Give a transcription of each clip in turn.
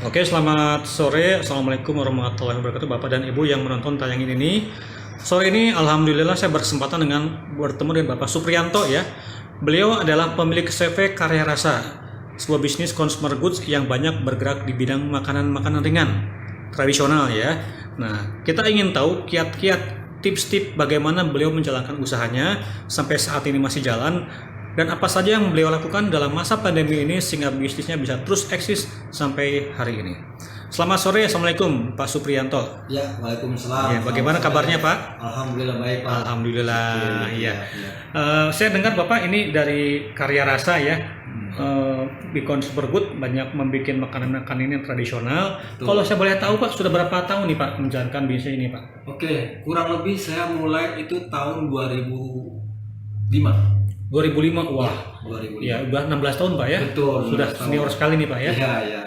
Oke, selamat sore. Assalamualaikum warahmatullahi wabarakatuh, Bapak dan Ibu yang menonton tayangan ini. Sore ini, alhamdulillah saya berkesempatan bertemu dengan Bapak Supriyanto ya. Beliau adalah pemilik CV Karya Rasa, sebuah bisnis consumer goods yang banyak bergerak di bidang makanan-makanan ringan, tradisional ya. Nah, kita ingin tahu kiat-kiat tips-tips bagaimana beliau menjalankan usahanya sampai saat ini masih jalan, dan apa saja yang beliau lakukan dalam masa pandemi ini sehingga bisnisnya bisa terus eksis sampai hari ini. Selamat sore, Assalamualaikum Pak Supriyanto. Ya, waalaikumsalam. Ya, bagaimana kabarnya Pak? Alhamdulillah baik Pak. Alhamdulillah. Ya. Saya dengar Bapak ini dari Karya Rasa ya. Di consumer good banyak membuat makanan-makanan yang tradisional. Betul. Kalau saya boleh tahu Pak, sudah berapa tahun nih Pak menjalankan bisnis ini Pak? Oke, kurang lebih saya mulai itu tahun 2005. 2005, wah. 2005. Ya, udah 16 tahun Pak ya. Betul. Sudah senior sekali nih Pak ya.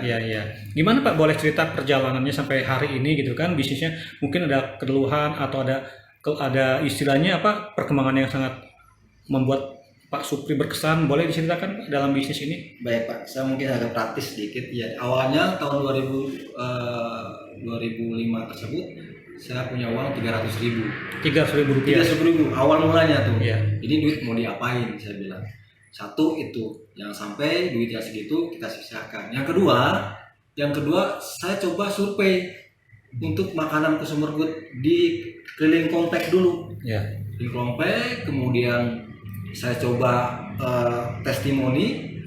Iya. Gimana Pak, boleh cerita perjalanannya sampai hari ini gitu kan? Bisnisnya mungkin ada keluhan atau ada istilahnya apa, perkembangan yang sangat membuat Pak Supri berkesan. Boleh diceritakan Pak, dalam bisnis ini? Baik Pak, saya mungkin agak praktis sedikit ya. Awalnya tahun 2005 tersebut saya punya uang 300.000. 300.000 rupiah. 300.000 awal mulanya tuh. Iya. Ini duit mau diapain saya bilang. Satu itu, jangan sampai duit yang segitu kita sisakan. Yang kedua saya coba survei untuk makanan consumer good di keliling komplek dulu. Ya. Di komplek, kemudian saya coba testimoni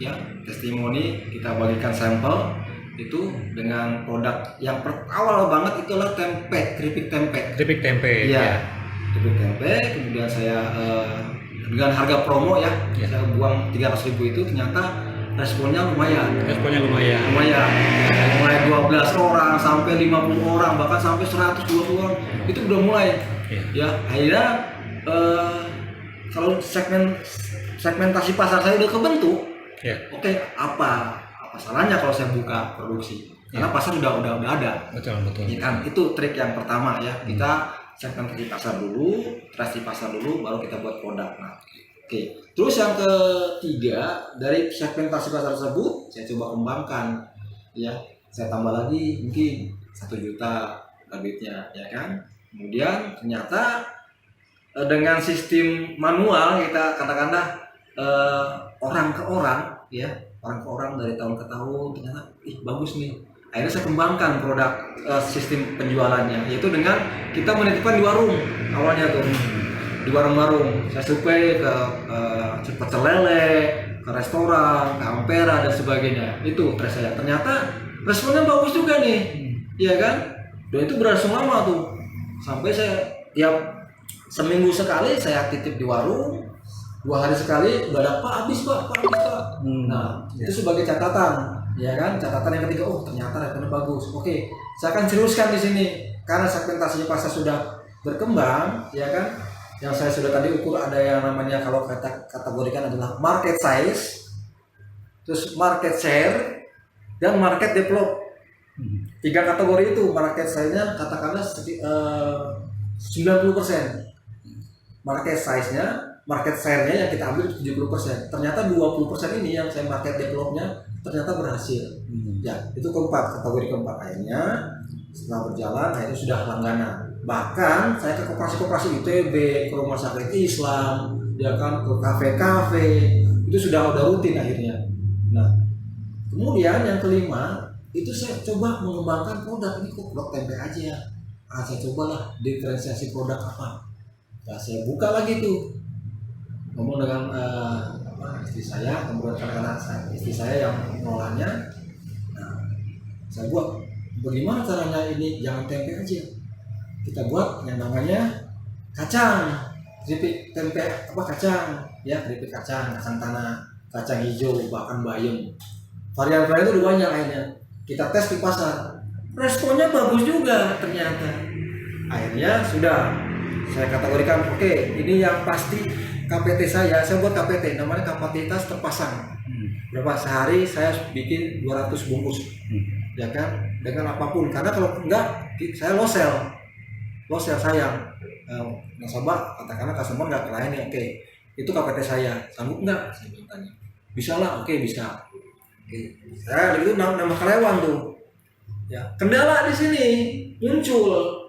kita bagikan sampel itu dengan produk yang awal banget itulah keripik tempe. Iya. Keripik tempe, kemudian saya dengan harga promo ya. Saya buang 300.000 itu, ternyata responnya lumayan. Mulai 12 orang sampai 50 orang, bahkan sampai 120 orang itu udah mulai. Ya, akhirnya kalau segmentasi pasar saya udah kebentuk. Oke, apa salahnya kalau saya buka produksi? Karena pasar udah ada. Betul. Ya kan, itu trik yang pertama ya. Kita segmentasi pasar dulu, trust di pasar dulu, baru kita buat produk. Nah, oke. Terus yang ketiga, dari segmentasi pasar tersebut saya coba kembangkan, ya. Saya tambah lagi mungkin 1 juta targetnya, ya kan. Kemudian ternyata dengan sistem manual kita katakanlah orang ke orang, ya, orang ke orang dari tahun ke tahun, ternyata bagus nih. Akhirnya saya kembangkan produk sistem penjualannya, yaitu dengan kita menitipkan di warung awalnya tuh, di warung-warung. Saya survei ke Pecel Lele, ke restoran, ke Ampera dan sebagainya. Itu tes saya. Ternyata responnya bagus juga nih, iya kan? Dan itu berlangsung lama tuh, sampai saya tiap seminggu sekali saya titip di warung, 2 hari sekali udah ada habis pak. Nah itu sebagai catatan, ya kan? Catatan yang ketiga, ternyata responnya bagus. Oke, saya akan seriuskan di sini karena segmentasinya pasar sudah berkembang, ya kan? Yang saya sudah tadi ukur ada yang namanya, kalau kategorikan adalah market size, terus market share, dan market develop. 3 kategori itu. Market size-nya katakanlah 90%. Market size-nya, market share-nya yang kita ambil 70%. Ternyata 20% ini yang saya market develop-nya ternyata berhasil. Ya, itu kategori keempat. Akhirnya setelah berjalan, akhirnya sudah langganan. Bahkan saya ke koperasi ITB, ke rumah sakit Islam, ya kan, ke kafe-kafe, itu sudah rutin akhirnya. Nah, kemudian yang kelima, itu saya coba mengembangkan produk. Ini kok produk tempe aja. Saya cobalah diferensiasi produk apa. Nah, saya buka lagi tuh, ngomong dengan istri saya, kemudian anak istri saya yang mengelolanya. Nah, saya buat bagaimana caranya ini, jangan tempe aja, kita buat yang namanya kacang, keripik tempe kacang, ya, keripik kacang tanah, kacang hijau, bahkan bayam. Varian-varian itu udah banyak. Akhirnya kita tes di pasar, responnya bagus juga ternyata. Akhirnya sudah saya kategorikan, oke, ini yang pasti KPT saya buat KPT, namanya kapasitas terpasang. Berapa sehari saya bikin 200 bungkus, ya kan, dengan apapun. Karena kalau enggak, saya low sell sayang. Nasabah katakanlah customer nggak kelayani, oke, itu KPT saya, sanggup nggak? Saya bertanya. Bisa lah, oke bisa. Oke. Saya itu nama karyawan tuh. Ya, kendala di sini muncul.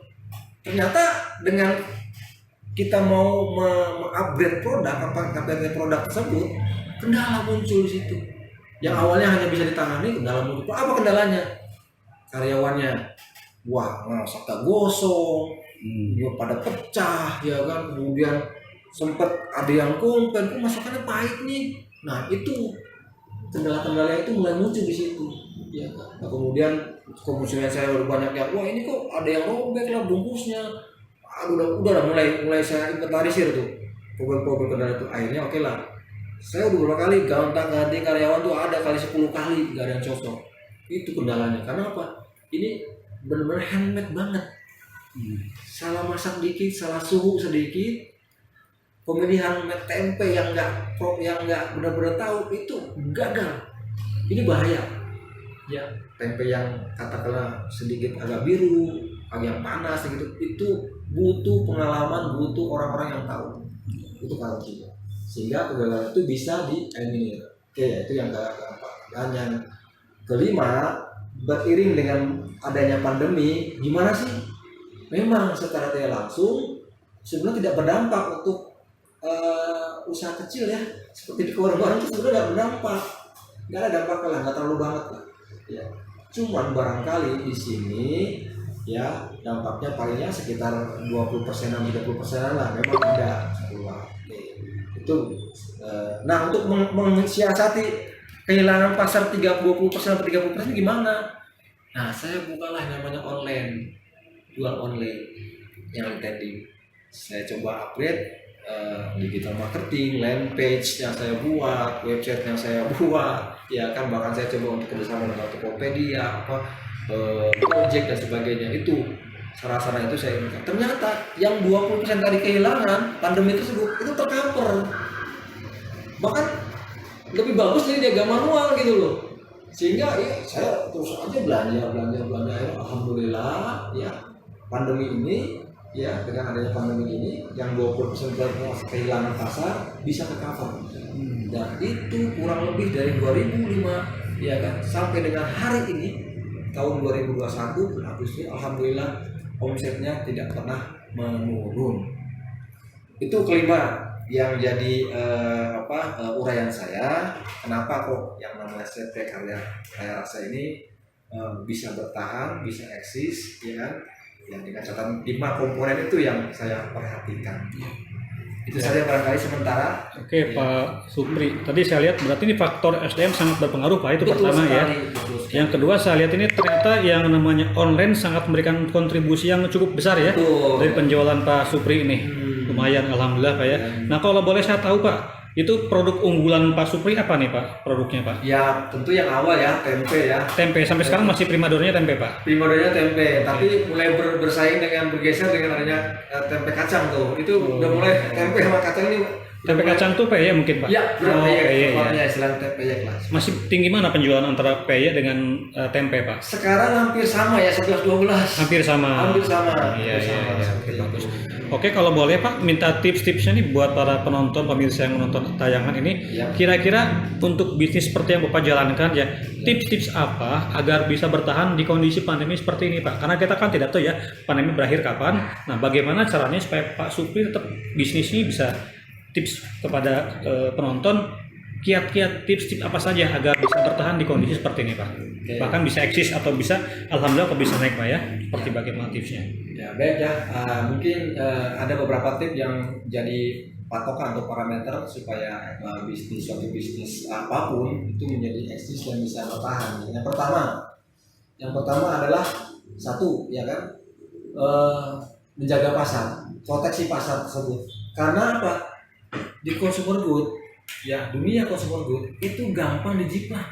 Ternyata dengan kita mau mengupgrade produk, upgrade produk tersebut, kendala muncul di situ. Yang awalnya hanya bisa ditangani, kendala muncul. Apa kendalanya? Karyawannya, wah, masak tak gosong, dia pada pecah, ya kan. Kemudian sempat ada yang komplain, kok masakannya pahit nih. Nah itu kendala-kendala itu mulai muncul di situ. Ya kan. Nah, kemudian konsumen saya baru banyak yang, wah ini kok ada yang robek lah bungkusnya. Udah mulai saya inventarisir tuh problem kendala itu. Akhirnya oke lah, saya udah beberapa kali ganti karyawan tuh ada kali 10 kali gak ada yang cocok. Itu kendalanya. Karena apa? Ini benar-benar handmade banget. Salah masak dikit, salah suhu sedikit, pemilihan tempe yang nggak benar-benar tahu itu gagal. Ini bahaya. Ya, tempe yang katakanlah sedikit agak biru, agak panas gitu, itu butuh pengalaman, butuh orang-orang yang tahu. Itu kuncinya. Sehingga kegagalan itu bisa di-eliminir. Oke, itu yang keempat. Dan yang kelima, beriring dengan adanya pandemi, gimana sih? Memang secara tidak langsung sebenarnya tidak berdampak untuk usaha kecil ya, seperti di Korban itu sebenarnya tidak berdampak, nggak ada dampak lah, nggak terlalu banget lah. Ya, cuman barangkali di sini ya dampaknya palingnya sekitar 20%-an 30%-an lah, memang ada keluar. Itu nah untuk mensiasati kehilangan pasar 20% atau 30% gimana? Nah saya bukalah namanya online, jual online yang tadi saya coba upgrade. Digital marketing, land page yang saya buat, website yang saya buat, ya kan, bahkan saya coba untuk kerjasama dengan Tokopedia, Gojek dan sebagainya. Itu sarana itu saya ingat. Ternyata yang 20% tadi kehilangan pandemi tersebut itu tercover, bahkan lebih bagus dari dia manual gitu loh. Sehingga ya saya terus aja belanja. Alhamdulillah ya pandemi ini, ya dengan adanya pandemi ini yang 20% kehilangan pasar bisa tercover. Dan itu kurang lebih dari 2005 ya kan, sampai dengan hari ini tahun 2021 Agustus, alhamdulillah omsetnya tidak pernah menurun. Itu kelima yang jadi uraian saya, kenapa kok yang namanya CP Karya Rasa ini bisa bertahan, bisa eksis, ya kan? Yang dengan catatan 5 komponen itu yang saya perhatikan. Itu saja barangkali sementara. Oke, ya. Pak Supri, tadi saya lihat berarti ini faktor SDM sangat berpengaruh Pak, itu betul pertama sekali, ya. Yang kedua saya lihat ini ternyata yang namanya online sangat memberikan kontribusi yang cukup besar ya, betul, dari penjualan Pak Supri ini. Lumayan, alhamdulillah Pak ya. Nah kalau boleh saya tahu Pak, itu produk unggulan Pak Supri apa nih Pak, produknya Pak? Ya tentu yang awal ya, tempe ya. Tempe, sampai sekarang masih primadonnya tempe Pak? Primadonnya tempe, tapi mulai bersaing dengan bergeser dengan adanya tempe kacang tuh. Itu udah mulai tempe sama kacang ini. Tempe kacang tuh peye mungkin Pak? Ya, peye ya. Istilah peye kelas. Masih tinggi mana penjualan antara peye dengan tempe Pak? Sekarang hampir sama ya, 11-12. Hampir sama. Iya. Oke, bagus. Oke, kalau boleh Pak, minta tips-tipsnya nih buat para penonton, pemirsa yang menonton tayangan ini. Ya. Kira-kira untuk bisnis seperti yang Bapak jalankan ya, tips-tips apa agar bisa bertahan di kondisi pandemi seperti ini Pak? Karena kita kan tidak tahu ya pandemi berakhir kapan. Nah, bagaimana caranya supaya Pak Supri tetap bisnisnya bisa, tips kepada penonton, kiat-kiat tips apa saja agar bisa bertahan di kondisi seperti ini Pak? Okay. Bahkan bisa eksis atau bisa, alhamdulillah kok bisa naik Pak ya? Seperti bagaimana tipsnya? Ya baik ya, mungkin ada beberapa tips yang jadi patokan atau parameter supaya suatu bisnis apapun itu menjadi eksis dan bisa bertahan. Yang pertama adalah satu ya kan, menjaga pasar, proteksi pasar tersebut. Karena apa? Di consumer good, ya dunia consumer good itu gampang dijiplak.